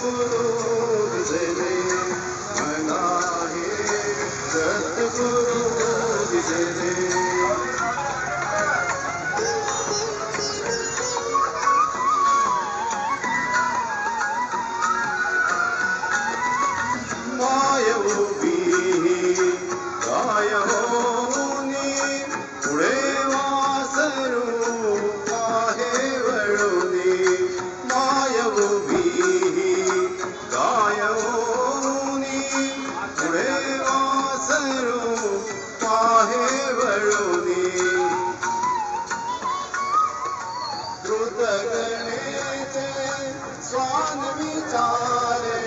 सद्गुरु दिसले मला हे सद्गुरु दिसले. माय उभी गाय होनी पुढे वासरू आहे वळुनी. माय उभी गाय होनी पुढे वासरू आहे वळुनी. कृतगणेचे स्वान विचारे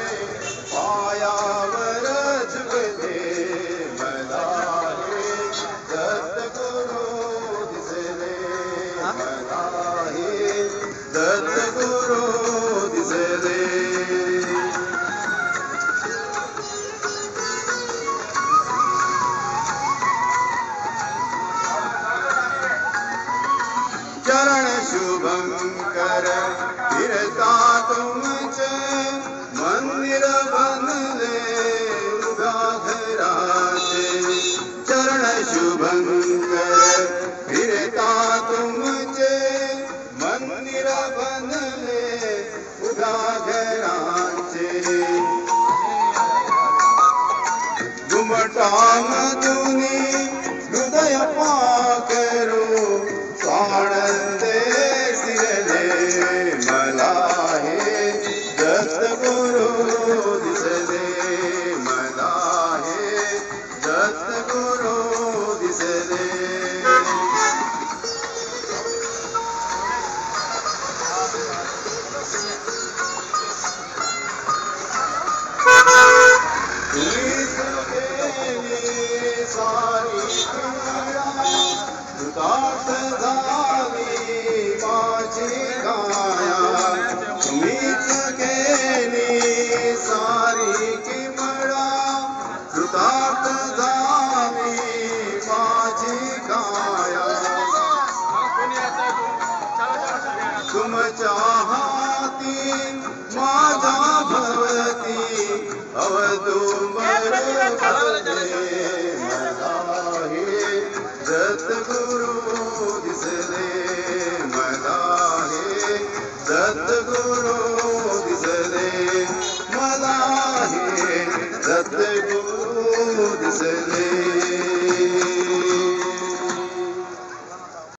पायावर झुकले मला हे सद्गुरु दिसले मला हे सद्गुरु दिसले. चरण शुभंकर फिरता तुमचे मंदिर बनले उभ्या घराचे. चरण शुभंकर फिरता तुमचे मंदिर बनले उभ्या घराचे. घुमटामधुनी हृदय पाकरू आनंदे शिरले मला हे सद्गुरु दिसले मला हे सद्गुरु दिसले. तुम्हीच केली सारी क्रिया कृतार्थ झाली माझी काया. तुम्हीच केली सारी किमळा कृतार्थ झाली माझी काया. तुमच्या हाती माझ्या भवती अवदुंबर भवते मला हे सद्गुरु दिसले मला हे सद्गुरु दिसले मला हे सद्गुरु दिसले.